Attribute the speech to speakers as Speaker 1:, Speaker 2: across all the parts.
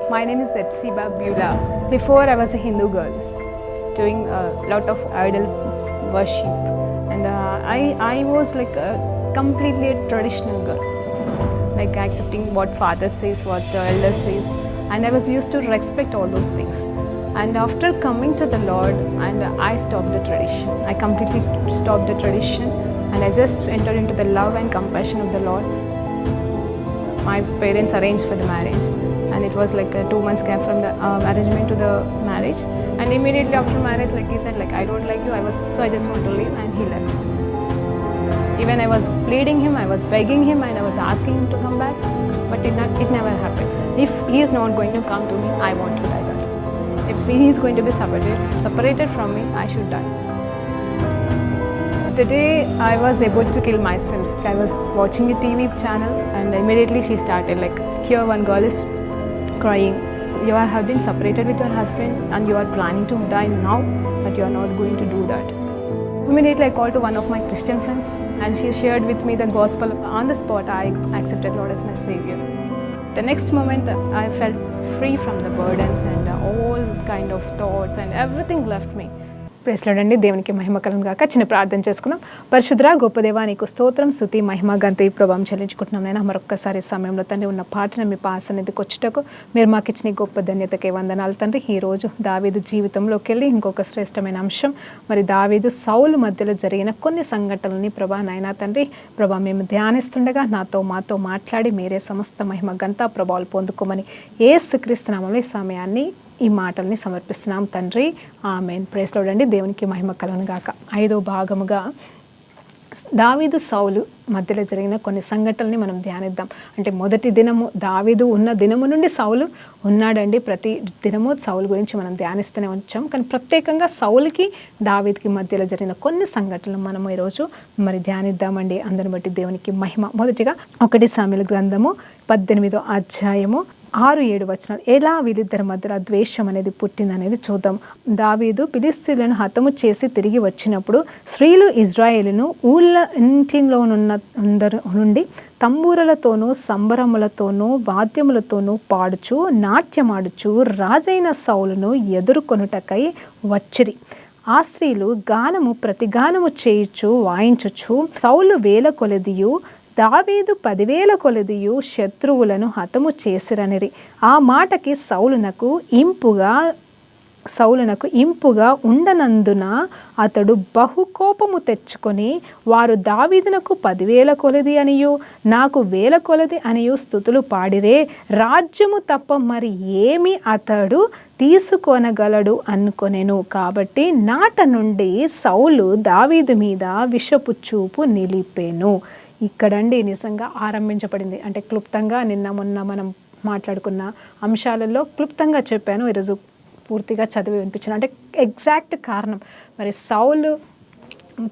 Speaker 1: My name is Epsiba Beulah. Before I was a Hindu girl doing a lot of idol worship, and I was like completely a traditional girl, like accepting what father says, what the elder says, and I was used to respect all those things. And after coming to the Lord, and I stopped the tradition. I completely stopped the tradition, and I just entered into the love and compassion of the Lord. My parents arranged for the marriage, and it was like a 2 months gap from the arrangement to the marriage. And immediately after marriage, like he said, like I don't like you. I just want to leave, and he left. Even I was pleading him, I was begging him, and I was asking him to come back, but it never happened. If he is not going to come to me, I want to die. That if he is going to be separated from me, I should die. The day I was about to kill myself, I was watching a TV channel, and immediately she started like, here one girl is crying. You have been separated with your husband and you are planning to die now, but you are not going to do that. Immediately I called to one of my Christian friends, and she shared with me the gospel. On the spot, I accepted Lord as my Savior. The next moment, I felt free from the burdens and all kind of thoughts, and everything left me. Praise Lord అండి. దేవునికి మహిమ కలుగును గాక. చిన్న ప్రార్థన చేసుకుందాం. పరిశుద్ధ గొప్ప దేవా, నీకు స్తోత్రం, స్తుతి, మహిమ, ఘనత, ప్రభావం చెల్లించుకుంటున్నాం. నేను మరొక్కసారి సమయంలో తండ్రి ఉన్న పాటను మీ సన్నిధికి వచ్చుటకు మీరు మాకు ఇచ్చిన గొప్ప ధన్యతకే వందనాలు తండ్రి. ఈరోజు దావీదు జీవితంలోకి వెళ్ళి ఇంకొక శ్రేష్టమైన అంశం, మరి దావీదు సౌలు మధ్యలో జరిగిన కొన్ని సంఘటనలని ప్రభా నాయనా తండ్రి ప్రభా మేము ధ్యానిస్తుండగా మాతో మాట్లాడి మీరే సమస్త మహిమ, ఘనత, ప్రభావాలు పొందుకోమని యేసుక్రీస్తు నామములో ఈ సమయాన్ని ఈ మాటల్ని సమర్పిస్తున్నాం తండ్రి. ఆమేన్. ప్రైజ్ లార్డ్ అండి. దేవునికి మహిమ కలుగును గాక. 5వ భాగముగా దావీదు సౌలు మధ్యలో జరిగిన కొన్ని సంఘటనల్ని మనం ధ్యానిద్దాం. అంటే మొదటి దినము దావీదు ఉన్న దినము నుండి సౌలు ఉన్నాడండి. ప్రతి దినము సౌలు గురించి మనం ధ్యానిస్తూనే వచ్చాం. కానీ ప్రత్యేకంగా సౌలుకి దావీదుకి మధ్యలో జరిగిన కొన్ని సంఘటనలు మనం ఈరోజు మరి ధ్యానిద్దామండి. అందరిని బట్టి దేవునికి మహిమ. మొదటిగా 1 సామెల గ్రంథము 18వ అధ్యాయము 6-7 వచనాలు. ఎలా వీళ్ళిద్దరి మధ్యలో ద్వేషం అనేది పుట్టిందనేది చూద్దాం. దావీదు ఫిలిష్తీయులను హతము చేసి తిరిగి వచ్చినప్పుడు స్త్రీలు ఇజ్రాయేలును ఊళ్ళ ఇంటిలోనున్న అందరి నుండి తంబూరలతోనూ సంబరములతోనూ వాద్యములతోనూ పాడుచు నాట్యమాడుచు రాజైన సౌలును ఎదుర్కొనుటకై వచ్చిరి. ఆ స్త్రీలు గానము ప్రతిగానము చేయుచు వాయించుచు సౌలు 1000 కొలదియు దావీదు 10,000 కొలదియు శత్రువులను హతము చేసిరనిరి. ఆ మాటకి సౌలునకు ఇంపుగా ఉండనందున అతడు బహుకోపము తెచ్చుకొని, వారు దావీదునకు 10,000 కొలది అనియు నాకు 1000 కొలది అనియు స్తుతులు పాడిరే, రాజ్యము తప్ప మరి ఏమి అతడు తీసుకొనగలడు అనుకొనెను. కాబట్టి నాట నుండి సౌలు దావీదు మీద విషపు చూపు నిలిపెను. ఇక్కడండి నిజంగా ఆరంభించబడింది. అంటే క్లుప్తంగా మొన్న మనం మాట్లాడుకున్న అంశాలలో క్లుప్తంగా చెప్పాను. ఈరోజు పూర్తిగా చదివి వినిపించాను. అంటే ఎగ్జాక్ట్ కారణం, మరి సౌలు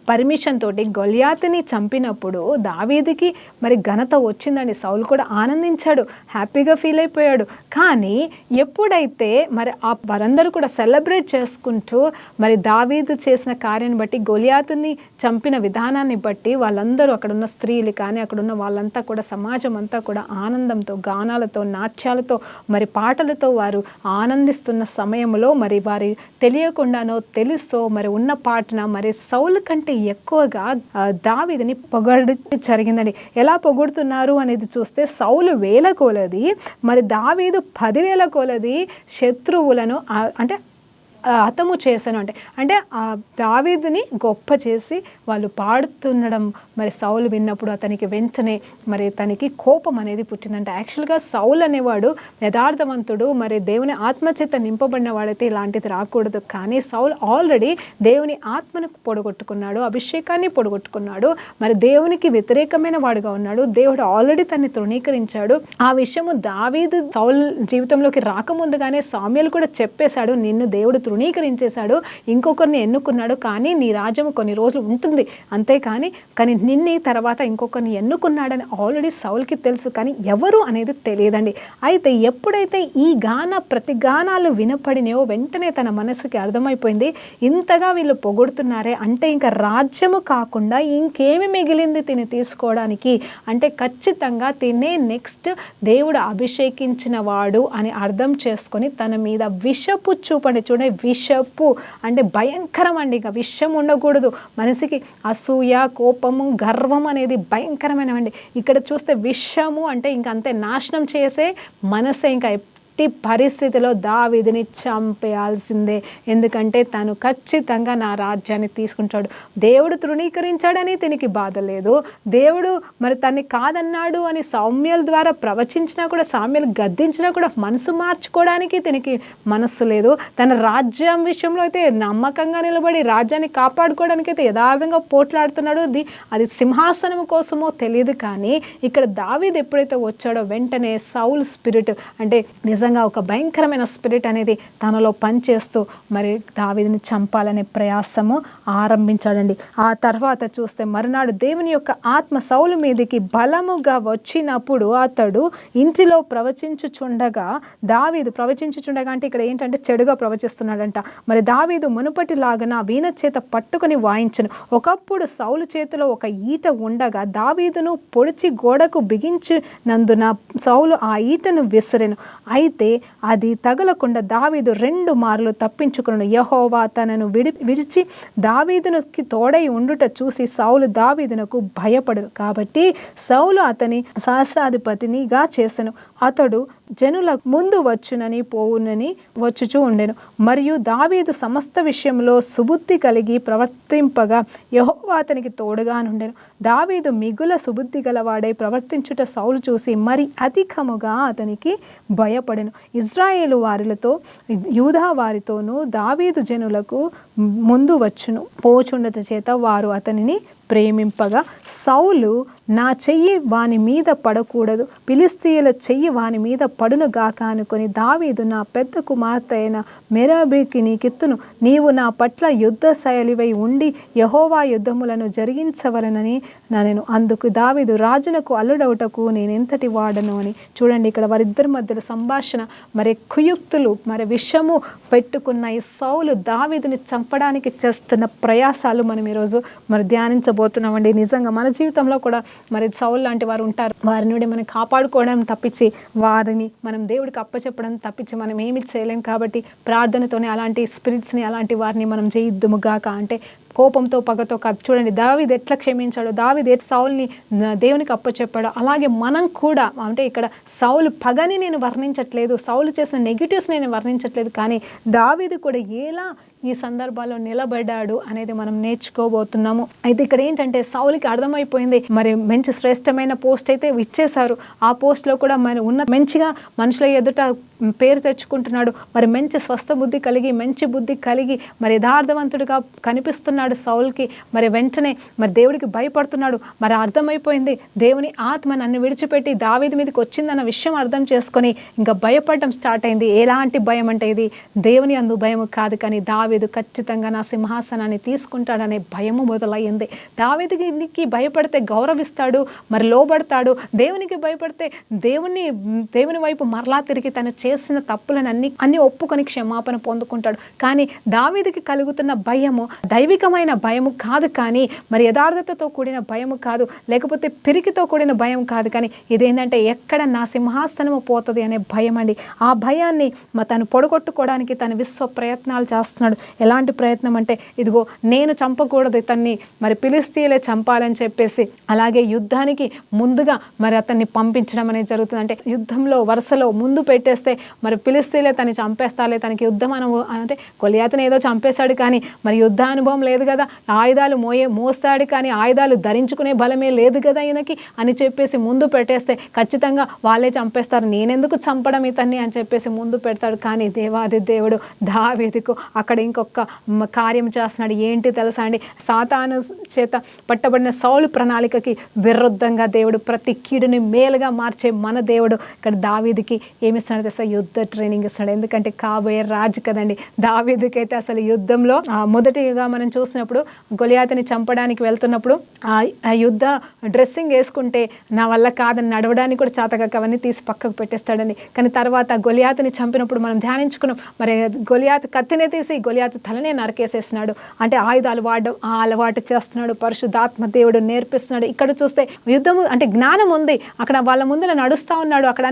Speaker 1: పర్మిషన్ తోటి గొలియాతుని చంపినప్పుడు దావీదుకి మరి ఘనత వచ్చిందండి. సౌలు కూడా ఆనందించాడు, హ్యాపీగా ఫీల్ అయిపోయాడు. కానీ ఎప్పుడైతే మరి ఆ వారందరూ కూడా సెలబ్రేట్ చేసుకుంటూ మరి దావీదు చేసిన కార్యాన్ని బట్టి, గొలియాతుని చంపిన విధానాన్ని బట్టి వాళ్ళందరూ, అక్కడున్న స్త్రీలు కానీ అక్కడున్న వాళ్ళంతా కూడా, సమాజం అంతా కూడా ఆనందంతో, గానాలతో, నాట్యాలతో, మరి పాటలతో వారు ఆనందిస్తున్న సమయంలో మరి వారి తెలియకుండానో తెలుసో మరి ఉన్న పాటన మరి సౌలు కంటే ఎక్కువగా దావీదుని పొగడి జరిగిందండి. ఎలా పొగుడుతున్నారు అనేది చూస్తే సౌలు 1000 కొలది, మరి దావీదు 10,000 కొలది శత్రువులను అంటే హతము చేశాను. అంటే దావీదుని గొప్ప చేసి వాళ్ళు పాడుతుండడం మరి సౌలు విన్నప్పుడు అతనికి వెంటనే మరి తనకి కోపం అనేది పుట్టిందంటే. యాక్చువల్గా సౌలు అనేవాడు యథార్థవంతుడు, మరి దేవుని ఆత్మచేత నింపబడిన వాడైతే ఇలాంటిది రాకూడదు. కానీ సౌలు ఆల్రెడీ దేవుని ఆత్మను పొడగొట్టుకున్నాడు, అభిషేకాన్ని పొడగొట్టుకున్నాడు, మరి దేవునికి వ్యతిరేకమైన వాడుగా ఉన్నాడు. దేవుడు ఆల్రెడీ తనని తృణీకరించాడు. ఆ విషయము దావీదు సౌలు జీవితంలోకి రాకముందుగానే సామ్యూయలు కూడా చెప్పేశాడు, నిన్ను దేవుడు తృణీకరించేశాడు, ఇంకొకరిని ఎన్నుకున్నాడు. కానీ నీ రాజ్యం కొన్ని రోజులు ఉంటుంది అంతేకాని కానీ నిన్ను తర్వాత ఇంకొకరిని ఎన్నుకున్నాడని ఆల్రెడీ సౌల్కి తెలుసు, కానీ ఎవరు అనేది తెలియదండి. అయితే ఎప్పుడైతే ఈ ప్రతి గానాలు వినపడినాయో వెంటనే తన మనసుకి అర్థమైపోయింది, ఇంతగా వీళ్ళు పొగుడుతున్నారే అంటే ఇంకా రాజ్యము కాకుండా ఇంకేమి మిగిలింది తిని తీసుకోవడానికి, అంటే ఖచ్చితంగా తినే నెక్స్ట్ దేవుడు అభిషేకించిన వాడు అని అర్థం చేసుకొని తన మీద విషపు చూపండి. చూడండి, విషపు అంటే భయంకరం అండి. ఇంకా విషం ఉండకూడదు మనిషికి. అసూయ, కోపము, గర్వం అనేది భయంకరమైనవండి. ఇక్కడ చూస్తే విషము అంటే ఇంక అంతే నాశనం చేసే మనసే. ఇంకా పరిస్థితిలో దావీదుని చంపేయాల్సిందే, ఎందుకంటే తను ఖచ్చితంగా నా రాజ్యాన్ని తీసుకుంటాడు. దేవుడు తృణీకరించాడని తినికి బాధ లేదు, దేవుడు మరి తన్ని కాదన్నాడు అని సామ్యుల ద్వారా ప్రవచించినా కూడా, సామ్యులు గద్దించినా కూడా మనసు మార్చుకోవడానికి తినికి మనస్సు లేదు. తన రాజ్యం విషయంలో అయితే నమ్మకంగా నిలబడి రాజ్యాన్ని కాపాడుకోవడానికి అయితే యథార్థంగా పోట్లాడుతున్నాడు. అది సింహాసనం కోసమో తెలియదు. కానీ ఇక్కడ దావీదు ఎప్పుడైతే వచ్చాడో వెంటనే సౌల్ స్పిరిట్ అంటే నిజంగా ఒక భయంకరమైన స్పిరిట్ అనేది తనలో పనిచేస్తూ మరి దావీదుని చంపాలనే ప్రయాసము ఆరంభించాడండి. ఆ తర్వాత చూస్తే మరునాడు దేవుని యొక్క ఆత్మ సౌలు మీదకి బలముగా వచ్చినప్పుడు అతడు ఇంటిలో ప్రవచించుచుండగా అంటే ఇక్కడ ఏంటంటే చెడుగా ప్రవచిస్తున్నాడంట. మరి దావీదు మునుపటిలాగన వీణ చేత పట్టుకుని వాయించను. ఒకప్పుడు సౌలు చేతిలో ఒక ఈట ఉండగా దావీదును పొడిచి గోడకు బిగించినందున సౌలు ఆ ఈటను విసిరెను. అయితే అది తగలకుండా దావీదు 2 మార్లు తప్పించుకును. యెహోవా తనను విడిచి దావీదునికి తోడై ఉండుట చూసి సౌలు దావీదునకు భయపడను. కాబట్టి సౌలు అతని సహస్రాధిపతినిగా చేసెను. అతడు జనుల ముందు వచ్చునని పోవునని వచ్చుచూ ఉండెను. మరియు దావీదు సమస్త విషయంలో సుబుద్ధి కలిగి ప్రవర్తింపగా యెహోవా అతనికి తోడుగా నుండెను. దావీదు మిగుల సుబుద్ధి గలవాడై ప్రవర్తించుట సౌలు చూసి మరి అధికముగా అతనికి భయపడెను. ఇజ్రాయేలు వారితో యూదా వారితోనూ దావీదు జనులకు ముందు వచ్చును పోచుండత చేత వారు అతనిని ప్రేమింపగా సౌలు నా చెయ్యి వాని మీద పడకూడదు, ఫిలిష్తీయుల చెయ్యి వాని మీద పడును గాక అనుకొని దావీదు నా పెద్ద కుమార్తె అయిన మెరాబీకి నీకిత్తును, నీవు నా పట్ల యుద్ధ శైలివై ఉండి యెహోవా యుద్ధములను జరిగించవలనని నేను. అందుకు దావీదు రాజునకు అల్లుడవుటకు నేనెంతటి వాడను అని. చూడండి, ఇక్కడ వారిద్దరి మధ్యలో సంభాషణ. మరి కుయుక్తులు మరి విషము పెట్టుకున్న ఈ సౌలు దావీదుని చంపడానికి చేస్తున్న ప్రయాసాలు మనం ఈరోజు మరి ధ్యానించబోతున్నామండి. నిజంగా మన జీవితంలో కూడా మరి సౌలు లాంటి వారు ఉంటారు. వారి నుండి మనం కాపాడుకోవడం తప్పించి వారిని మనం దేవుడికి అప్పచెప్పడం తప్పించి మనం ఏమి చేయలేం. కాబట్టి ప్రార్థనతోనే అలాంటి స్పిరిట్స్ని అలాంటి వారిని మనం చేయొద్దుముగాక. అంటే కోపంతో పగతో కాదు. చూడండి, దావీదు ఎట్లా క్షమించాడో, దావీదు సౌల్ని దేవునికి అప్పచెప్పాడో అలాగే మనం కూడా. అంటే ఇక్కడ సౌలు పగని నేను వర్ణించట్లేదు, సౌలు చేసిన నెగిటివ్స్ నేను వర్ణించట్లేదు, కానీ దావీదు కూడా ఎలా ఈ సందర్భాల్లో నిలబడ్డాడు అనేది మనం నేర్చుకోబోతున్నాము. అయితే ఇక్కడ ఏంటంటే సౌలుకి అర్థమైపోయింది, మరి మంచి శ్రేష్టమైన పోస్ట్ అయితే ఇచ్చేశారు. ఆ పోస్ట్లో కూడా మరి మంచిగా మనుషుల ఎదుట పేరు తెచ్చుకుంటున్నాడు. మరి మంచి స్వస్థ బుద్ధి కలిగి, మంచి బుద్ధి కలిగి, మరి యథార్థవంతుడిగా కనిపిస్తున్నాడు సౌల్కి. మరి వెంటనే మరి దేవుడికి భయపడుతున్నాడు. మరి అర్థమైపోయింది, దేవుని ఆత్మ నన్ను విడిచిపెట్టి దావీదు మీదకి వచ్చిందన్న విషయం అర్థం చేసుకొని ఇంకా భయపడడం స్టార్ట్ అయింది. ఎలాంటి భయం అంటే ఇది దేవుని అందు భయం కాదు, కానీ దావీదు ఖచ్చితంగా నా సింహాసనాన్ని తీసుకుంటాడనే భయము మొదలయ్యింది. దావీదుకి భయపడితే గౌరవిస్తాడు, మరి లోబడతాడు. దేవునికి భయపడితే దేవుని వైపు మరలా తిరిగి తను చేసిన తప్పులను అన్ని ఒప్పుకొని క్షమాపణ పొందుకుంటాడు. కానీ దావీదుకి కలుగుతున్న భయము దైవికమైన భయము కాదు, కానీ మరి యథార్థతతో కూడిన భయము కాదు, లేకపోతే పిరికితో కూడిన భయం కాదు, కానీ ఇదేంటంటే ఎక్కడ నా సింహాసనము పోతుంది అనే భయం అండి. ఆ భయాన్ని తను పొడగొట్టుకోవడానికి తను విశ్వ ప్రయత్నాలు చేస్తున్నాడు. ఎలాంటి ప్రయత్నం అంటే, ఇదిగో నేను చంపకూడదు ఇతన్ని, మరి ఫిలిష్తీయులే చంపాలని చెప్పేసి అలాగే యుద్ధానికి ముందుగా మరి అతన్ని పంపించడం అనేది జరుగుతుంది. అంటే యుద్ధంలో వరుసలో ముందు పెట్టేస్తే మరి ఫిలిష్తీయులే తను చంపేస్తాలే, తనకి యుద్ధం అంటే గొలియాతుని ఏదో చంపేశాడు కానీ మరి యుద్ధ అనుభవం లేదు కదా, ఆయుధాలు మోస్తాడు కానీ ఆయుధాలు ధరించుకునే బలమే లేదు కదా ఈయనకి అని చెప్పేసి ముందు పెట్టేస్తే ఖచ్చితంగా వాళ్ళే చంపేస్తారు, నేనెందుకు చంపడం ఇతన్ని అని చెప్పేసి ముందు పెడతాడు. కానీ దేవాది దేవుడు దావీదుకు అక్కడ ఇంకొక కార్యం చేస్తున్నాడు. ఏంటి తెలుసా అండి? సాతాను చేత పట్టబడిన సౌలు ప్రణాళికకి విరుద్ధంగా దేవుడు ప్రతి కీడుని మేలుగా మార్చే మన దేవుడు ఇక్కడ దావీదుకి ఏమిస్తున్నాడు తెలుసా? యుద్ధ ట్రైనింగ్ ఇస్తున్నాడు. ఎందుకంటే కాబోయే రాజు కదండి. దావీదుకైతే అసలు యుద్ధంలో మొదటిగా మనం చూసినప్పుడు గొలియాతుని చంపడానికి వెళ్తున్నప్పుడు ఆ యుద్ధ డ్రెస్సింగ్ వేసుకుంటే నా వల్ల కాదని, నడవడానికి కూడా చాతకాక అవన్నీ తీసి పక్కకు పెట్టేస్తాడని. కానీ తర్వాత గొలియాతుని చంపినప్పుడు మనం ధ్యానించుకున్నాం. మరి గొలియాతు కత్తినే తీసి గొలియాతు తలనే నరకేసేస్తున్నాడు. అంటే ఆయుధాలు వాడడం ఆ అలవాటు చేస్తున్నాడు. పరిశుద్ధాత్మ దేవుడు నేర్పిస్తున్నాడు. ఇక్కడ చూస్తే యుద్ధము అంటే జ్ఞానం ఉంది. అక్కడ వాళ్ళ ముందర నడుస్తూ ఉన్నాడు. అక్కడ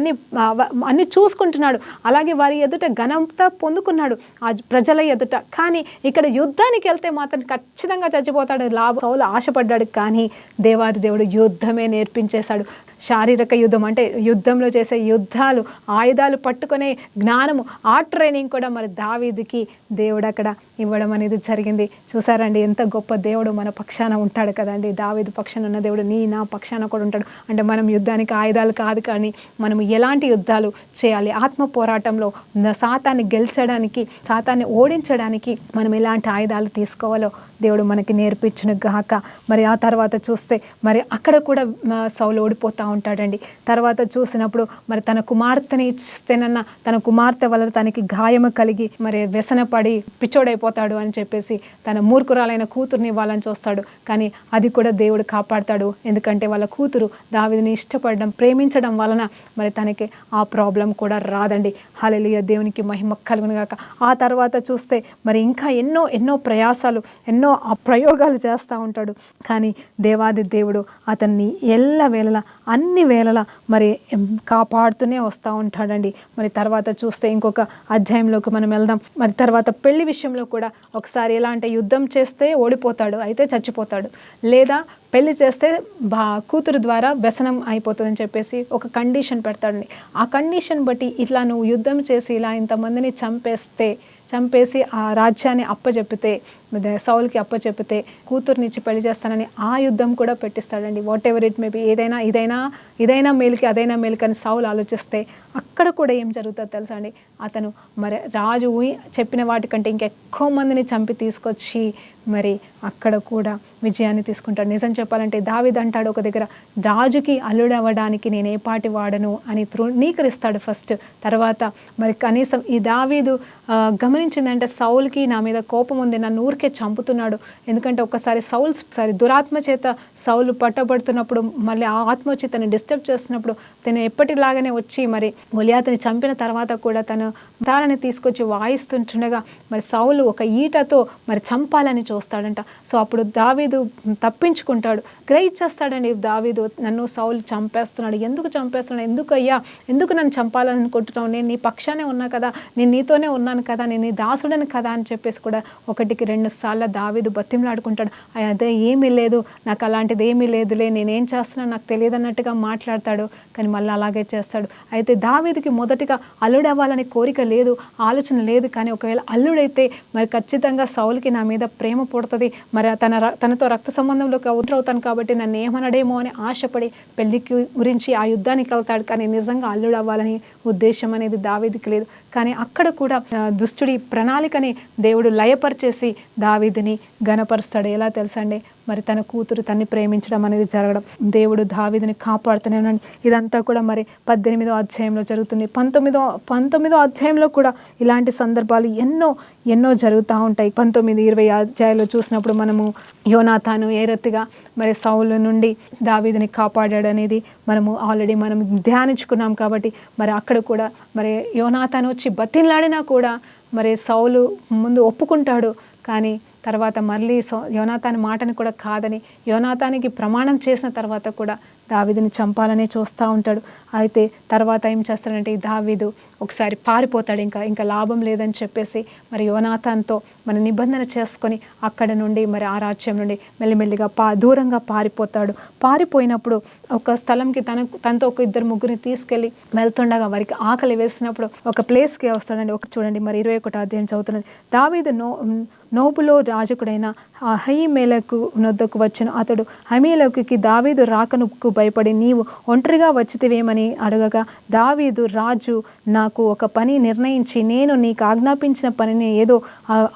Speaker 1: అన్ని చూసుకుంటున్నాడు. అలాగే వారి ఎదుట ఘనంతా పొందుకున్నాడు ఆ ప్రజల ఎదుట. కానీ ఇక్కడ యుద్ధానికి వెళ్తే మాత్రం ఖచ్చితంగా చచ్చిపోతాడు. సౌలు ఆశపడ్డాడు, కానీ దేవాది దేవుడు యుద్ధమే నేర్పించేశాడు. శారీరక యుద్ధం అంటే యుద్ధంలో చేసే యుద్ధాలు, ఆయుధాలు పట్టుకునే జ్ఞానము, ఆ ట్రైనింగ్ కూడా మరి దావీదుకి దేవుడు అక్కడ ఇవ్వడం అనేది జరిగింది. చూసారండి ఎంత గొప్ప దేవుడు మన పక్షాన ఉంటాడు కదండి. దావీదు పక్షాన ఉన్న దేవుడు నా పక్షాన కూడా ఉంటాడు. అంటే మనం యుద్ధానికి ఆయుధాలు కాదు, కానీ మనం ఎలాంటి యుద్ధాలు చేయాలి, ఆత్మ పోరాటంలో సాతాన్ని గెలిచడానికి, సాతాన్ని ఓడించడానికి మనం ఎలాంటి ఆయుధాలు తీసుకోవాలో దేవుడు మనకి నేర్పించిన గాక. మరి ఆ తర్వాత చూస్తే మరి అక్కడ కూడా సౌలు ఓడిపోతూ ఉంటాడండి. తర్వాత చూసినప్పుడు మరి తన కుమార్తెని ఇస్తేనన్న తన కుమార్తె వల్ల తనకి గాయము కలిగి మరి వ్యసనపడి పిచ్చోడైపోతాడు అని చెప్పేసి తన మూర్ఖురాలైన కూతుర్ని ఇవ్వాలని చూస్తాడు. కానీ అది కూడా దేవుడు కాపాడతాడు. ఎందుకంటే వాళ్ళ కూతురు దావీదుని ఇష్టపడడం, ప్రేమించడం వలన మరి తనకి ఆ ప్రాబ్లం కూడా రాదండి. హల్లెలూయా, దేవునికి మహిమ కలుగును గాక. ఆ తర్వాత చూస్తే మరి ఇంకా ఎన్నో ఎన్నో ప్రయాసాలు, ఎన్నో ప్రయోగాలు చేస్తూ ఉంటాడు. కానీ దేవాది దేవుడు అతన్ని ఎల్లవేళలా అన్ని వేళలా మరి కాపాడుతూనే వస్తూ ఉంటాడండి. మరి తర్వాత చూస్తే ఇంకొక అధ్యాయంలోకి మనం వెళ్దాం. మరి తర్వాత పెళ్లి విషయంలో కూడా ఒకసారి ఎలా అంటే యుద్ధం చేస్తే ఓడిపోతాడు, అయితే చచ్చిపోతాడు, లేదా పెళ్లి చేస్తే కూతురు ద్వారా వ్యసనం అయిపోతుందని చెప్పేసి ఒక కండిషన్ పెడతాడండి. ఆ కండిషన్ బట్టి ఇట్లా నువ్వు యుద్ధం చేసి ఇలా ఇంతమందిని చంపేసి ఆ రాజ్యాన్ని అప్పచెప్పితే, సౌలుకి అప్పచెప్పితే కూతురునిచ్చి పెళ్లి చేస్తానని ఆ యుద్ధం కూడా పెట్టిస్తాడండి. Whatever it may be, ఇదైనా మేలుకి అదైనా మేలుకి అని సౌలు ఆలోచిస్తే అక్కడ కూడా ఏం జరుగుతుందో తెలుసా అండి? అతను మరి రాజు చెప్పిన వాటికంటే ఇంకెక్కువ మందిని చంపి తీసుకొచ్చి మరి అక్కడ కూడా విజయాన్ని తీసుకుంటాడు. నిజం చెప్పాలంటే దావీదు అంటాడు ఒక దగ్గర, రాజుకి అల్లుడవ్వడానికి నేను ఏ పాటి వాడను అని ధృవీకరిస్తాడు ఫస్ట్. తర్వాత మరి కనీసం ఈ దావీదు గమనించిందంటే సౌలుకి నా మీద కోపం ఉంది, నన్ను ఊరికే చంపుతున్నాడు. ఎందుకంటే ఒకసారి దురాత్మ చేత సౌలు పట్టబడుతున్నప్పుడు మళ్ళీ ఆ ఆత్మ వచ్చి తను డిస్టర్బ్ చేస్తున్నప్పుడు తను ఎప్పటిలాగానే వచ్చి మరి గొలియాతుని చంపిన తర్వాత కూడా తను దారాన్ని తీసుకొచ్చి వాయిస్తుంటుండగా మరి సౌలు ఒక ఈటతో మరి చంపాలని చూస్తాడంట. సో అప్పుడు దావీదు తప్పించుకుంటాడు, గ్రహించేస్తాడండి దావీదు, నన్ను సౌలు చంపేస్తున్నాడు, ఎందుకు చంపేస్తున్నాడు, ఎందుకు నన్ను చంపాలనుకుంటున్నావు, నేను నీ పక్షానే ఉన్నా కదా, నేను నీతోనే ఉన్నాను కదా, నేను నీ దాసుడని కదా అని చెప్పేసి కూడా 1-2 సార్లు దావీదు బతిమలాడుకుంటాడు. అదే ఏమీ లేదు, నాకు అలాంటిది ఏమీ లేదులే, నేనేం చేస్తున్నాను నాకు తెలియదు అన్నట్టుగా మాట్లాడతాడు. కానీ మళ్ళీ అలాగే చేస్తాడు. అయితే దావీదుకి మొదటిగా అల్లుడవ్వాలని కోరిక లేదు, ఆలోచన లేదు. కానీ ఒకవేళ అల్లుడైతే మరి ఖచ్చితంగా సౌలుకి నా మీద ప్రేమ పుడుతుంది, మరి తనతో రక్త సంబంధంలోకి అవుతాను కాబట్టి నన్ను ఏమనడేమో అని ఆశపడి పెళ్లికి గురించి ఆ యుద్ధానికి వెళ్తాడు. కానీ నిజంగా అల్లుడు అవ్వాలని ఉద్దేశం అనేది దావీదుకి లేదు. కానీ అక్కడ కూడా దుష్టుడి ప్రణాళికని దేవుడు లయపరిచేసి దావీదుని ఘనపరుస్తాడు. ఎలా తెలుసండి? మరి తన కూతురు తన్ని ప్రేమించడం అనేది జరగడం, దేవుడు దావీదుని కాపాడుతూనే ఉన్నాడు. ఇదంతా కూడా మరి 18వ అధ్యాయంలో జరుగుతుంది. 19వ అధ్యాయంలో కూడా ఇలాంటి సందర్భాలు ఎన్నో జరుగుతూ ఉంటాయి. 19-20 అధ్యాయాల్లో చూసినప్పుడు మనము యోనాతాను ఏ రీతిగా మరి సౌలు నుండి దావీదుని కాపాడాడు అనేది మనము ఆల్రెడీ మనం ధ్యానించుకున్నాం. కాబట్టి మరి అక్కడ కూడా మరి యోనాతాను వచ్చి బతిలాడినా కూడా మరి సౌలు ముందు ఒప్పుకుంటాడు. కానీ తర్వాత మళ్ళీ యోనాతాని మాటని కూడా కాదని యోనాతానికి ప్రమాణం చేసిన తర్వాత కూడా దావీదుని చంపాలని చూస్తూ ఉంటాడు. అయితే తర్వాత ఏం చేస్తాడంటే ఈ దావీదు ఒకసారి పారిపోతాడు. ఇంకా లాభం లేదని చెప్పేసి మరి యోనాతాన్తో మరి నిబంధన చేసుకొని అక్కడ నుండి మరి ఆ రాజ్యం నుండి మెల్లిమెల్లిగా దూరంగా పారిపోతాడు. పారిపోయినప్పుడు ఒక స్థలంకి తనతో ఒక 2-3 తీసుకెళ్ళి వెళ్తుండగా వారికి ఆకలి వేసినప్పుడు ఒక ప్లేస్కి వస్తాడండి. చూడండి మరి 21వ అధ్యాయం చదువుతున్నాడు. దావీదు నోబులో రాజకుడైన అహీమెలకు నొద్దకు వచ్చెను. అతడు అహీమెలకుకి దావీదు రాకనుకు
Speaker 2: భయపడి నీవు ఒంటరిగా వచ్చితివేమని అడగగా, దావీదు రాజు నాకు ఒక పని నిర్ణయించి నేను నీకు ఆజ్ఞాపించిన పనిని ఏదో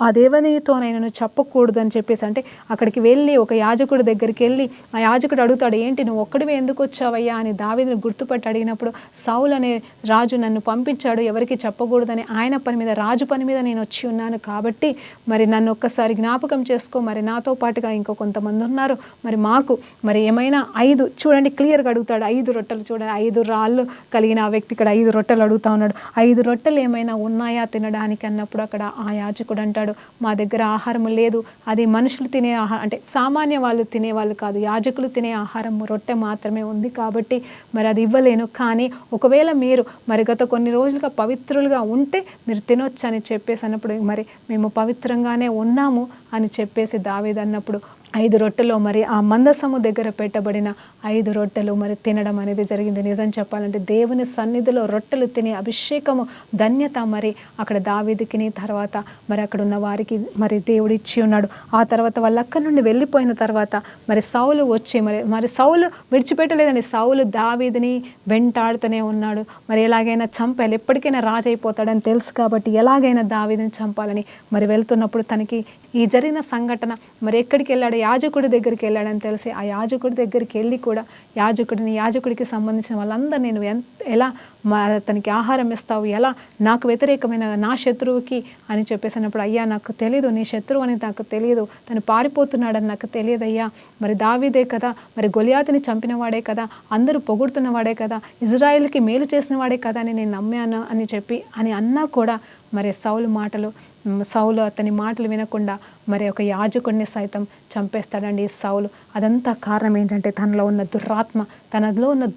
Speaker 2: ఆ దేవునితోనైనా చెప్పకూడదు అని చెప్పేసి, అంటే అక్కడికి వెళ్ళి ఒక యాజకుడి దగ్గరికి వెళ్ళి ఆ యాజకుడు అడుగుతాడు, ఏంటి నువ్వు ఒక్కడివే ఎందుకు వచ్చావయ్యా అని దావీదుని గుర్తుపట్టి అడిగినప్పుడు, సౌలు అనే రాజు నన్ను పంపించాడు ఎవరికి చెప్పకూడదని, ఆయన పని మీద రాజు పని మీద నేను వచ్చి ఉన్నాను కాబట్టి మరి నన్ను ఒక్కసారి జ్ఞాపకం చేసుకో, మరి నాతో పాటుగా ఇంకో కొంతమంది ఉన్నారు, మరి మాకు మరి ఏమైనా 5 చూడండి క్లియర్గా అడుగుతాడు, 5 రొట్టెలు చూడండి 5 రాళ్ళు కలిగిన ఆ వ్యక్తి ఇక్కడ 5 రొట్టెలు అడుగుతా ఉన్నాడు, 5 రొట్టెలు ఏమైనా ఉన్నాయా తినడానికి అన్నప్పుడు అక్కడ ఆ యాజకుడు అంటాడు, మా దగ్గర ఆహారం లేదు, అది మనుషులు తినే ఆహారం, అంటే సామాన్య వాళ్ళు తినేవాళ్ళు కాదు, యాజకులు తినే ఆహారం రొట్టె మాత్రమే ఉంది కాబట్టి మరి అది ఇవ్వలేను, కానీ ఒకవేళ మీరు మరి గత కొన్ని రోజులుగా పవిత్రులుగా ఉంటే మీరు తినొచ్చు అని చెప్పేసి అన్నప్పుడు, మరి మేము పవిత్రంగానే ఉన్నాము అని చెప్పేసి దావీదు అన్నప్పుడు 5 రొట్టెలు మరి ఆ మందసము దగ్గర పెట్టబడిన 5 రొట్టెలు మరి తినడం అనేది జరిగింది. నిజం చెప్పాలంటే దేవుని సన్నిధిలో రొట్టెలు తినే అభిషేకము ధన్యత మరి అక్కడ దావీదుకిని తర్వాత మరి అక్కడ ఉన్న వారికి మరి దేవుడు ఇచ్చి ఉన్నాడు. ఆ తర్వాత వాళ్ళు అక్కడి నుండి వెళ్ళిపోయిన తర్వాత మరి సౌలు వచ్చి మరి సౌలు విడిచిపెట్టలేదండి, సౌలు దావీదుని వెంటాడుతూనే ఉన్నాడు. మరి ఎలాగైనా చంపాలి, ఎప్పటికైనా రాజు అయిపోతాడని తెలుసు కాబట్టి ఎలాగైనా దావీదుని చంపాలని మరి వెళ్తున్నప్పుడు తనకి ఈ జరిగిన సంఘటన మరి ఎక్కడికి వెళ్ళాడు, యాజకుడి దగ్గరికి వెళ్ళాడని తెలిసి ఆ యాజకుడి దగ్గరికి వెళ్ళి కూడా యాజకుడికి సంబంధించిన వాళ్ళందరూ నేను ఎలా తనకి ఆహారం ఇస్తావు, ఎలా నాకు వ్యతిరేకమైన నా శత్రువుకి అని చెప్పేసినప్పుడు, అయ్యా నాకు తెలియదు నీ శత్రువు అని నాకు తెలియదు, తను పారిపోతున్నాడని నాకు తెలియదు అయ్యా, మరి దావీదే కదా, మరి గొలియాతుని చంపిన వాడే కదా, అందరూ పొగుడుతున్న వాడే కదా, ఇజ్రాయెల్కి మేలు చేసిన వాడే కదా అని నేను నమ్మాను అని చెప్పి అని అన్నా కూడా మరి సౌలు అతని మాటలు వినకుండా మరి ఒక యాజకుడిని సైతం చంపేస్తాడండి సౌలు. అదంతా కారణం ఏంటంటే తనలో ఉన్న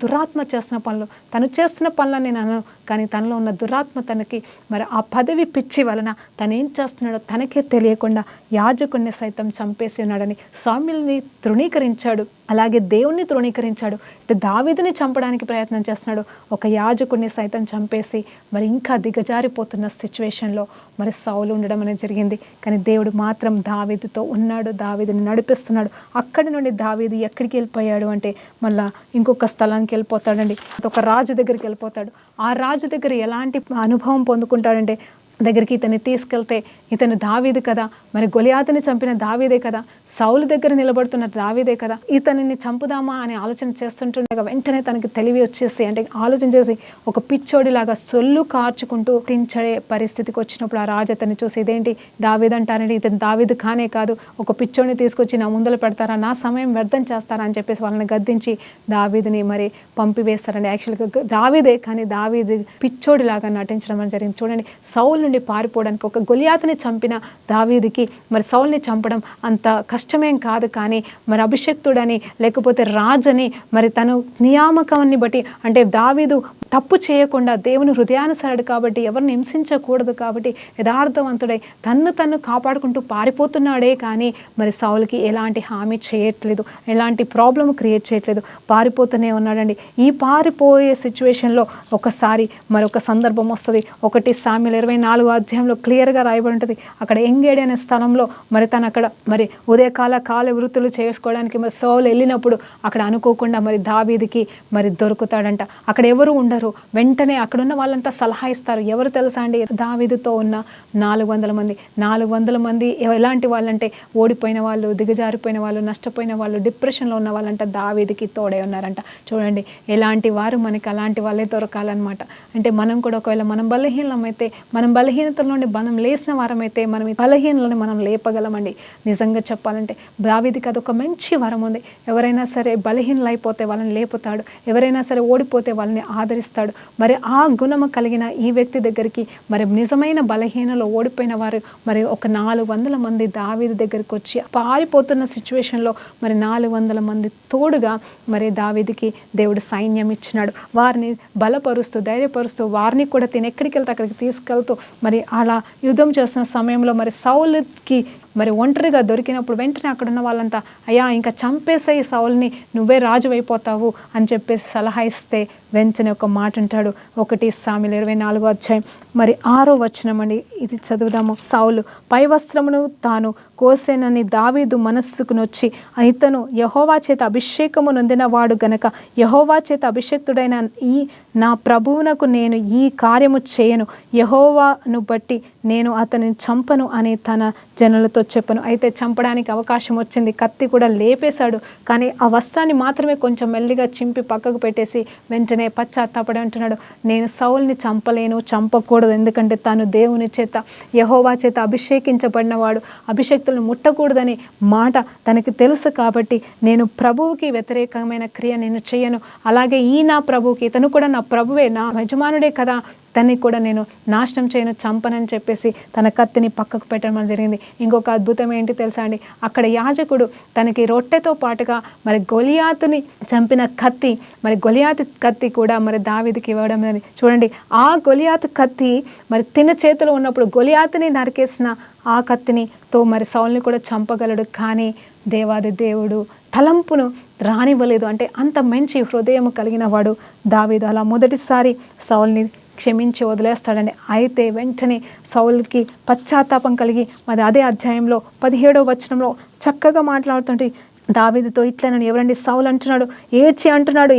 Speaker 2: దురాత్మ చేస్తున్న పనులు, తను చేస్తున్న పనులు నేను అనను, కానీ తనలో ఉన్న దురాత్మ తనకి మరి ఆ పదవి పిచ్చి వలన తను ఏం చేస్తున్నాడో తనకే తెలియకుండా యాజకుడిని సైతం చంపేసి ఉన్నాడని సామ్యుల్ని తృణీకరించాడు, అలాగే దేవుణ్ణి తృణీకరించాడు. ఇటు దావీదుని చంపడానికి ప్రయత్నం చేస్తున్నాడు, ఒక యాజకుడిని సైతం చంపేసి మరి ఇంకా దిగజారిపోతున్న సిచ్యువేషన్లో మరి సౌలు ఉండడం అనేది జరిగింది. కానీ దేవుడు మాత్రం దావీదుతో ఉన్నాడు, దావీదుని నడిపిస్తున్నాడు. అక్కడి నుండి దావీదు ఎక్కడికి వెళ్ళిపోయాడు అంటే మళ్ళా ఇంకొక స్థలానికి వెళ్ళిపోతాడండి, ఒక రాజు దగ్గరికి వెళ్ళిపోతాడు. ఆ రాజు దగ్గర ఎలాంటి అనుభవం పొందుకుంటాడంటే, దగ్గరికి ఇతన్ని తీసుకెళ్తే ఇతను దావీదు కదా, మరి గొలియాతుని చంపిన దావీదే కదా, సౌలు దగ్గర నిలబడుతున్న దావీదే కదా, ఇతనిని చంపుదామా అని ఆలోచన చేస్తుంటుండగా వెంటనే తనకి తెలివి వచ్చేసి, అంటే ఆలోచన చేసి ఒక పిచ్చోడిలాగా సొల్లు కార్చుకుంటూ తించే పరిస్థితికి వచ్చినప్పుడు ఆ రాజు అతన్ని చూసి, ఇదేంటి దావీదు అంటారండి, ఇతను దావీదు కానే కాదు, ఒక పిచ్చోడిని తీసుకొచ్చి నా ముందర పెడతారా, నా సమయం వ్యర్థం చేస్తారా అని చెప్పేసి వాళ్ళని గద్దించి దావీదుని మరి పంపివేస్తారండి. యాక్చువల్గా దావీదే, కానీ దావీదు పిచ్చోడిలాగా నటించడం అని జరిగింది. చూడండి, సౌలు నుండి పారిపోవడానికి ఒక గొలియాతుని చంపిన దావీదుకి మరి సౌల్ని చంపడం అంత కష్టమేం కాదు, కానీ మరి అభిషక్తుడని లేకపోతే రాజని మరి తను నియామకాన్ని బట్టి, అంటే దావీదు తప్పు చేయకుండా దేవుని హృదయానుసరుడు కాబట్టి ఎవరిని హింసించకూడదు కాబట్టి యథార్థవంతుడై తన్ను కాపాడుకుంటూ పారిపోతున్నాడే, కానీ మరి సౌలుకి ఎలాంటి హామీ చేయట్లేదు, ఎలాంటి ప్రాబ్లం క్రియేట్ చేయట్లేదు, పారిపోతూనే ఉన్నాడండి. ఈ పారిపోయే సిచ్యువేషన్లో ఒకసారి మరొక సందర్భం వస్తుంది. 1 సామ్యుయేలు 24వ అధ్యాయంలో క్లియర్గా రాయబడి ఉంటుంది. అక్కడ ఎంగేడి అనే స్థలంలో మరి తను అక్కడ మరి ఉదయకాల వృత్తులు చేసుకోవడానికి మరి సౌలు వెళ్ళినప్పుడు అక్కడ అనుకోకుండా మరి దావీదుకి మరి దొరుకుతాడంట. అక్కడ ఎవరు ఉండరు, వెంటనే అక్కడున్న వాళ్ళంతా సలహా ఇస్తారు. ఎవరు తెలుసా అండి, దావీదుతో ఉన్న 400 మంది ఎలాంటి వాళ్ళంటే ఓడిపోయిన వాళ్ళు, దిగజారిపోయిన వాళ్ళు, నష్టపోయిన వాళ్ళు, డిప్రెషన్లో ఉన్న వాళ్ళంట దావీదుకి తోడే ఉన్నారంట. చూడండి, ఎలాంటి వారు మనకి అలాంటి వాళ్ళే దొరకాలన్నమాట. అంటే మనం కూడా ఒకవేళ మనం బలహీనమైతే, మనం బలహీనతల నుండి మనం లేసిన వారమైతే మనం ఈ బలహీనలను మనం లేపగలమండి. నిజంగా చెప్పాలంటే దావీదుకి అదొక మంచి వరం ఉంది. ఎవరైనా సరే బలహీనలు అయిపోతే వాళ్ళని లేపుతాడు, ఎవరైనా సరే ఓడిపోతే వాళ్ళని ఆదరిస్తాడు. మరి ఆ గుణము కలిగిన ఈ వ్యక్తి దగ్గరికి మరి నిజమైన బలహీనలో ఓడిపోయిన వారు మరి ఒక 400 మంది దావీదు దగ్గరికి వచ్చి పారిపోతున్న సిచ్యువేషన్లో మరి 400 మంది తోడుగా మరి దావీదుకి దేవుడు సైన్యం ఇచ్చినాడు. వారిని బలపరుస్తూ ధైర్యపరుస్తూ వారిని కూడా ఎక్కడికి వెళ్తే అక్కడికి తీసుకెళ్తూ మరి అలా యుద్ధం చేస్తున్న సమయంలో మరి సౌలుకి మరి ఒంటరిగా దొరికినప్పుడు వెంటనే అక్కడ ఉన్న వాళ్ళంతా, అయ్యా ఇంకా చంపేసే సౌల్ని, నువ్వే రాజు అయిపోతావు అని చెప్పేసి సలహా ఇస్తే వెంటనే ఒక మాట అంటాడు. 1 సామెలు 24వ అధ్యాయం మరి 6వ వచనం అండి, ఇది చదువుదాము. సౌలు పై వస్త్రమును తాను కోసేనని దావీదు మనస్సుకు నొచ్చి ఇతను యెహోవా చేత అభిషేకము నొందిన వాడు గనక యెహోవా చేత అభిషేక్తుడైన ఈ నా ప్రభువునకు నేను ఈ కార్యము చేయను, యెహోవాను బట్టి నేను అతనిని చంపను అని తన జనులతో చెప్పను. అయితే చంపడానికి అవకాశం వచ్చింది, కత్తి కూడా లేపేశాడు. కానీ ఆ వస్త్రాన్ని మాత్రమే కొంచెం మెల్లిగా చింపి పక్కకు పెట్టేసి వెంటనే పశ్చాత్తాపడి అంటున్నాడు, నేను సౌల్ని చంపలేను, చంపకూడదు, ఎందుకంటే తాను దేవుని చేత యెహోవా చేత అభిషేకించబడినవాడు, అభిషేక్తులను ముట్టకూడదని మాట తనకి తెలుసు. కాబట్టి నేను ప్రభువుకి వ్యతిరేకమైన క్రియ నేను చేయను, అలాగే ఈ నా ప్రభువుకి, ఇతను కూడా నా ప్రభువే, నా యజమానుడే కదా, తన్ని కూడా నేను నాశనం చేయను, చంపనని చెప్పేసి తన కత్తిని పక్కకు పెట్టడం జరిగింది. ఇంకొక అద్భుతం ఏంటి తెలుసా అండి, అక్కడ యాజకుడు తనకి రొట్టెతో పాటుగా మరి గొలియాతుని చంపిన కత్తి, మరి గొలియాతు కత్తి కూడా మరి దావీదుకి ఇవ్వడం అని చూడండి. ఆ గొలియాతు కత్తి మరి తిన చేతిలో ఉన్నప్పుడు గొలియాతుని నరికేసిన ఆ కత్తినితో మరి సౌల్ని కూడా చంపగలడు. కానీ దేవాది దేవుడు తలంపును రానివ్వలేదు. అంటే అంత మంచి హృదయం కలిగిన వాడు దావీదు. అలా మొదటిసారి సౌల్ని క్షమించి వదిలేస్తాడండి. అయితే వెంటనే సౌలుకి పశ్చాత్తాపం కలిగి మరి అదే అధ్యాయంలో 17వ వచనంలో చక్కగా మాట్లాడుతుంటే దావీదుతో ఇట్లనని ఎవరండి, సౌలు అంటున్నాడు,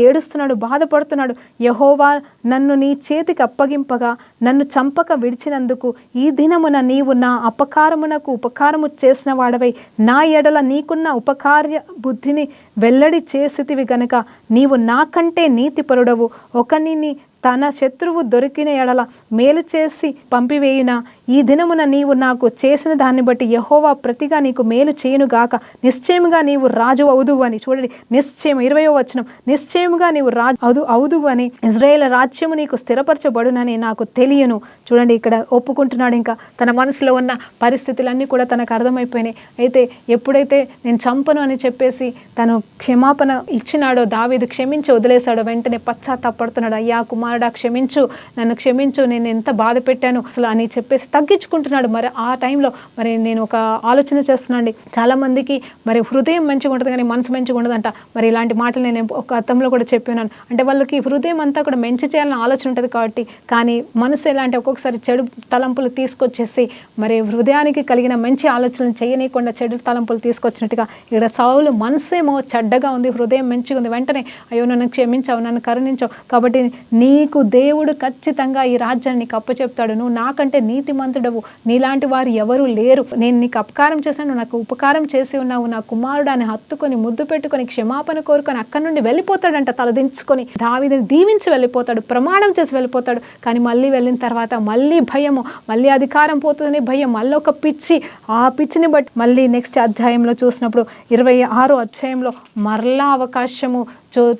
Speaker 2: ఏడుస్తున్నాడు, బాధపడుతున్నాడు. యెహోవా నన్ను నీ చేతికి అప్పగింపగా నన్ను చంపక విడిచినందుకు ఈ దినమున నీవు నా అపకారమునకు ఉపకారము చేసిన వాడవై నా ఎడల నీకున్న ఉపకార్య బుద్ధిని వెల్లడి చేసితివి గనుక నీవు నాకంటే నీతిపరుడవు. ఒకనిని తన శత్రువు దొరికిన ఎడల మేలు చేసి పంపివేయున ఈ దినమున నీవు నాకు చేసిన దాన్ని బట్టి యెహోవా ప్రతిగా నీకు మేలు చేయునుగాక. నిశ్చయముగా నీవు రాజు అవుదువు అని. చూడండి, నిశ్చయం 20వ వచనం, నిశ్చయముగా నీవు రాజు అవుదువు అని, ఇజ్రాయేల్ రాజ్యము నీకు స్థిరపరచబడునని నాకు తెలియను. చూడండి, ఇక్కడ ఒప్పుకుంటున్నాడు. ఇంకా తన మనసులో ఉన్న పరిస్థితులన్నీ కూడా తనకు అర్థమైపోయినాయి. అయితే ఎప్పుడైతే నేను చంపను అని చెప్పేసి తను క్షమాపణ ఇచ్చినాడో, దావీదు క్షమించి వదిలేశాడో, వెంటనే పశ్చాత్తాపడుతున్నాడు. అయ్యా కుమారుడా క్షమించు, నన్ను క్షమించు, నేను ఎంత బాధ పెట్టాను అసలు అని చెప్పేసి తగ్గించుకుంటున్నాడు. మరి ఆ టైంలో మరి నేను ఒక ఆలోచన చేస్తున్నాండి, చాలా మందికి మరి హృదయం మంచిగా ఉంటుంది కానీ మనసు మంచిగా ఉండదంట. మరి ఇలాంటి మాటలు నేను ఒక అర్థంలో కూడా చెప్పినాను. అంటే వాళ్ళకి హృదయం అంతా కూడా మంచి చేయాలని ఆలోచన ఉంటుంది కాబట్టి, కానీ మనసు ఎలా అంటే ఒక్కొక్కసారి చెడు తలంపులు తీసుకొచ్చేసి మరి హృదయానికి కలిగిన మంచి ఆలోచనలు చేయనీయకుండా చెడు తలంపులు తీసుకొచ్చినట్టుగా ఇక్కడ సౌలు మనసేమో చెడ్డగా ఉంది, హృదయం మంచిగా ఉంది. వెంటనే అయ్యో నన్ను క్షమించావు, నన్ను కరుణించావు, కాబట్టి నీకు దేవుడు ఖచ్చితంగా ఈ రాజ్యాన్ని నీకు అప్పచెప్తాడు, నువ్వు నాకంటే నీతిమంతుడవు, నీలాంటి వారు ఎవరు లేరు, నేను నీకు అపకారం చేశాను, నాకు ఉపకారం చేసి ఉన్నావు, నా కుమారుడు అని హత్తుకొని ముద్దు పెట్టుకొని క్షమాపణ కోరుకొని అక్కడి నుండి వెళ్ళిపోతాడంట, తలదించుకొని దావీదుని దీవించి వెళ్ళిపోతాడు, ప్రమాణం చేసి వెళ్ళిపోతాడు. కానీ మళ్ళీ వెళ్ళిన తర్వాత మళ్ళీ భయము, మళ్ళీ అధికారం పోతుందని భయం, మళ్ళీ ఒక పిచ్చి, ఆ పిచ్చిని బట్టి మళ్ళీ నెక్స్ట్ అధ్యాయంలో చూసినప్పుడు 26వ అధ్యాయంలో మరలా అవకాశము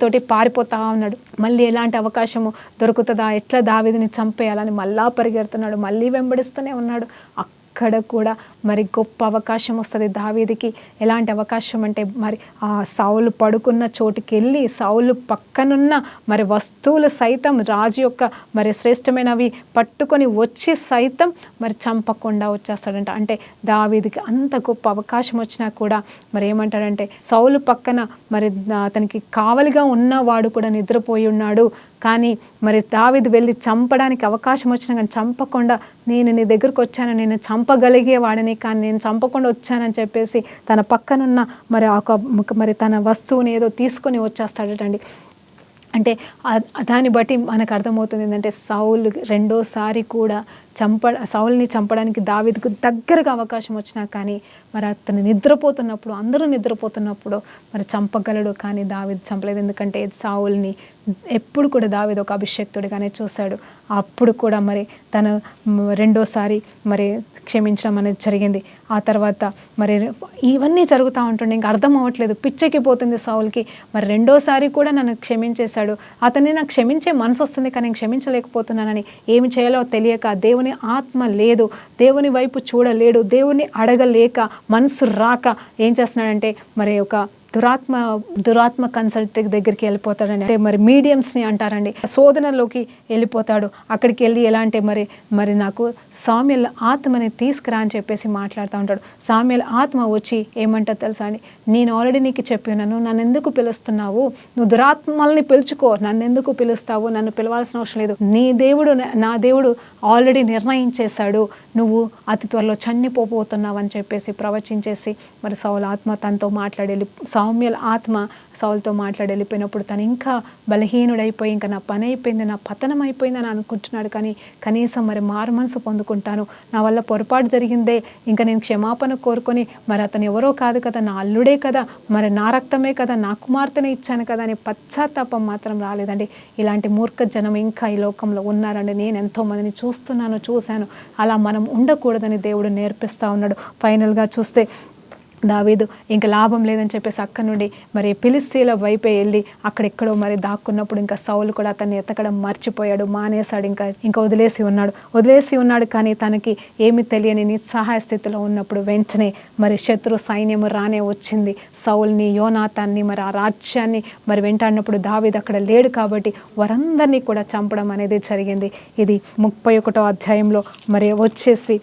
Speaker 2: తోటి పారిపోతా ఉన్నాడు. మళ్ళీ ఎలాంటి అవకాశము దొరుకుతుందా, ఎట్లా దావీదుని చంపేయాలని మళ్ళా పరిగెడుతున్నాడు, మళ్ళీ వెంబడిస్తూనే ఉన్నాడు. అక్కడ కూడా మరి గొప్ప అవకాశం వస్తుంది దావీదుకి. ఎలాంటి అవకాశం అంటే మరి ఆ సౌలు పడుకున్న చోటుకి వెళ్ళి సౌలు పక్కనున్న మరి వస్తువులు సైతం రాజు యొక్క మరి శ్రేష్టమైనవి పట్టుకొని వచ్చి సైతం మరి చంపకుండా వచ్చేస్తాడంట. అంటే దావీదుకి అంత గొప్ప అవకాశం వచ్చినా కూడా మరి ఏమంటాడంటే, సౌలు పక్కన మరి అతనికి కావలిగా ఉన్నవాడు కూడా నిద్రపోయి ఉన్నాడు, కానీ మరి దావీదు వెళ్ళి చంపడానికి అవకాశం వచ్చినా కానీ చంపకుండా, నేను నీ దగ్గరకు వచ్చాను, నేను చంపగలిగేవాడిని కానీ నేను చంపకుండా వచ్చానని చెప్పేసి తన పక్కనున్న మరి తన వస్తువుని ఏదో తీసుకొని వచ్చేస్తాడటండి. అంటే దాన్ని బట్టి మనకు అర్థమవుతుంది ఏంటంటే, సౌలు రెండోసారి కూడా సౌల్ని చంపడానికి దావీదుకు దగ్గరగా అవకాశం వచ్చినా కానీ మరి అతను నిద్రపోతున్నప్పుడు, అందరూ నిద్రపోతున్నప్పుడు మరి చంపగలడు, కానీ దావీదు చంపలేదు. ఎందుకంటే సౌల్ని ఎప్పుడు కూడా దావీదు ఒక అభిషేక్తుడిగానే చూశాడు. అప్పుడు కూడా మరి తను రెండోసారి మరి క్షమించడం అనేది జరిగింది. ఆ తర్వాత మరి ఇవన్నీ జరుగుతూ ఉంటుండే, ఇంకా అర్థం అవ్వట్లేదు, పిచ్చెక్కిపోతుంది సౌల్కి. మరి రెండోసారి కూడా నన్ను క్షమించేశాడు, అతన్ని నాకు క్షమించే మనసు వస్తుంది కానీ నేను క్షమించలేకపోతున్నానని ఏమి చేయాలో తెలియక, దేవుని ఆత్మ లేదు, దేవుని వైపు చూడలేడు, దేవుని అడగలేక, మనసు రాక ఏం చేస్తున్నాడంటే మరి ఒక దురాత్మ కన్సల్టెంట్ దగ్గరికి వెళ్ళిపోతాడండి. అంటే మరి మీడియంస్ని అంటారండి, శోధనలోకి వెళ్ళిపోతాడు. అక్కడికి వెళ్ళి ఎలా అంటే మరి నాకు సామ్యుయేల్ ఆత్మని తీసుకురా అని చెప్పేసి మాట్లాడుతూ ఉంటాడు. సామ్యుయేల్ ఆత్మ వచ్చి ఏమంటారు తెలుసా అండి, నేను ఆల్రెడీ నీకు చెప్పినాను, నన్ను ఎందుకు పిలుస్తున్నావు, నువ్వు దురాత్మల్ని పిలుచుకో, నన్ను ఎందుకు పిలుస్తావు, నన్ను పిలవాల్సిన అవసరం లేదు, నా దేవుడు ఆల్రెడీ నిర్ణయించేశాడు, నువ్వు అతి త్వరలో చనిపోతున్నావు అని చెప్పేసి ప్రవచించేసి మరి సౌలు ఆత్మ తనతో మాట్లాడి, సామ్యుయేల్ ఆత్మ సౌలుతో మాట్లాడి వెళ్ళిపోయినప్పుడు తను ఇంకా బలహీనుడైపోయి ఇంకా నా పని అయిపోయింది, నా పతనం అయిపోయింది అని అనుకుంటున్నాడు. కానీ కనీసం మరి మారు మనసు పొందుకుంటాను, నా వల్ల పొరపాటు జరిగిందే, ఇంకా నేను క్షమాపణ కోరుకొని మరి అతను ఎవరో కాదు కదా, నా అల్లుడే కదా, మరి నా రక్తమే కదా, నా కుమార్తెనే ఇచ్చాను కదా అని పశ్చాత్తాపం మాత్రం రాలేదండి. ఇలాంటి మూర్ఖ జనం ఇంకా ఈ లోకంలో ఉన్నారండి. నేను ఎంతోమందిని చూశాను. అలా మనం ఉండకూడదని దేవుడు నేర్పిస్తూ ఉన్నాడు. ఫైనల్గా చూస్తే దావీదు ఇంకా లాభం లేదని చెప్పేసి అక్కడి నుండి మరి ఫిలిష్తీయుల వైపే వెళ్ళి అక్కడెక్కడో మరి దాక్కున్నప్పుడు ఇంకా సౌలు కూడా అతన్ని ఎతకడం మర్చిపోయాడు, మానేశాడు, ఇంకా వదిలేసి ఉన్నాడు. కానీ తనకి ఏమి తెలియని నిస్సహాయ స్థితిలో ఉన్నప్పుడు వెంటనే మరి శత్రు సైన్యము రానే వచ్చింది. సౌల్ని, యోనాతాన్ని, మరి ఆ రాజ్యాన్ని మరి వెంటాడినప్పుడు దావీదు అక్కడ లేడు కాబట్టి వారందరినీ కూడా చంపడం అనేది జరిగింది. ఇది 31వ అధ్యాయంలో మరి వచ్చేసి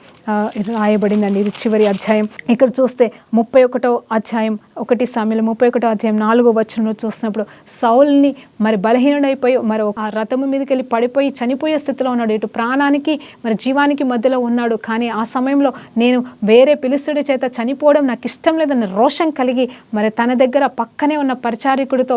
Speaker 2: రాయబడిందండి. ఇది చివరి అధ్యాయం. ఇక్కడ చూస్తే 31వ అధ్యాయం 1 సామ్యుయేలు 31వ అధ్యాయం 4వ వచనంలో చూసినప్పుడు సౌల్ని మరి బలహీనుడైపోయి మరి ఆ రథము మీదకి వెళ్ళి పడిపోయి చనిపోయే స్థితిలో ఉన్నాడు. ఇటు ప్రాణానికి మరి జీవానికి మధ్యలో ఉన్నాడు. కానీ ఆ సమయంలో నేను వేరే ఫిలిష్తీయుడి చేత చనిపోవడం నాకు ఇష్టం లేదన్న రోషం కలిగి మరి తన దగ్గర పక్కనే ఉన్న పరిచారికుడితో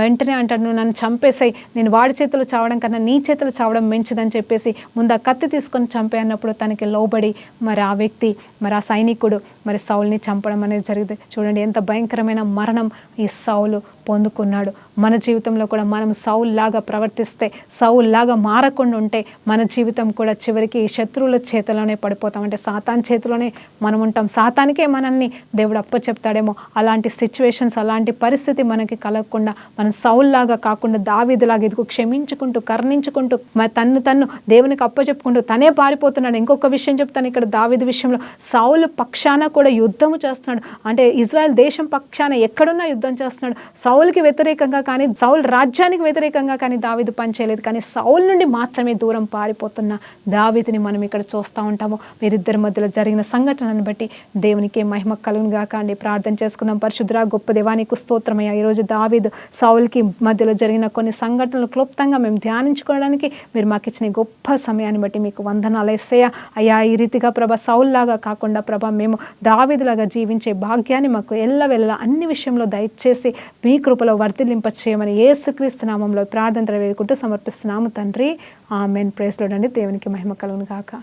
Speaker 2: వెంటనే అంటాడు, నువ్వు నన్ను చంపేసాయి, నేను వాడి చేతులు చావడం కన్నా నీ చేతులు చావడం మంచిదని చెప్పేసి ముందు ఆ కత్తి తీసుకొని చంపే అన్నప్పుడు తనకి లోబడి మరి ఆ వ్యక్తి మరి ఆ సైనికుడు మరి సౌల్ని చంపడం అనేది జరిగింది. చూడండి ఎంత భయంకరమైన మరణం ఈ సౌలు పొందుకున్నాడు. మన జీవితంలో కూడా మనం సౌల్ లాగా ప్రవర్తిస్తే, సౌల్ లాగా మారకుండా ఉంటే మన జీవితం కూడా చివరికి శత్రువుల చేతిలోనే పడిపోతాం. అంటే సాతాన్ చేతిలోనే మనం ఉంటాం. సాతానికే మనల్ని దేవుడు అప్పచెప్తాడేమో. అలాంటి సిచ్యువేషన్స్, అలాంటి పరిస్థితి మనకి కలగకుండా మనం సౌల్ లాగా కాకుండా దావీదులాగా ఎదుగు క్షమించుకుంటూ, కరుణించుకుంటూ, మరి తన్ను దేవునికి అప్పచెప్పుకుంటూ తనే పారిపోతున్నాడు. ఇంకొక విషయం చెప్తాను ఇక్కడ దావీదు విషయంలో, సౌలు పక్షాన కూడా యుద్ధము చేస్తున్నాడు. అంటే ఇజ్రాయెల్ దేశం పక్షాన ఎక్కడున్నా యుద్ధం చేస్తున్నాడు. సౌలుకి వ్యతిరేకంగా కానీ, సౌలు రాజ్యానికి వ్యతిరేకంగా కానీ దావీదు పనిచేయలేదు. కానీ సౌలు నుండి మాత్రమే దూరం పారిపోతున్న దావీదుని మనం ఇక్కడ చూస్తూ ఉంటాము. వీరిద్దరి మధ్యలో జరిగిన సంఘటనను బట్టి దేవునికి మహిమ కలుగును గాక అండి. ప్రార్థన చేసుకుందాం. పరిశుద్ధుడా గొప్ప దేవానికి స్తోత్రమయ్యా. ఈరోజు దావీదు సౌలుకి మధ్యలో జరిగిన కొన్ని సంఘటనలు క్లుప్తంగా మేము ధ్యానించుకోవడానికి మీరు మాకు ఇచ్చిన గొప్ప సమయాన్ని బట్టి మీకు వందనాలు యేసయ్యా. అయ్యా ఈ రీతిగా ప్రభ సౌలులాగా కాకుండా ప్రభ మేము దావీదులాగా జీవించే భాగ్యాన్ని మాకు ఎల్లవెల్లా అన్ని విషయంలో దయచేసి మీ కృపలో వర్ధిల్లింప చేయమని యేసుక్రీస్తు నామంలో ప్రార్థన వేడుకుంటూ సమర్పిస్తున్నాము తండ్రి. ఆమేన్. ప్రైజ్ లార్డ్ అండి. దేవునికి మహిమ కలుగును గాక.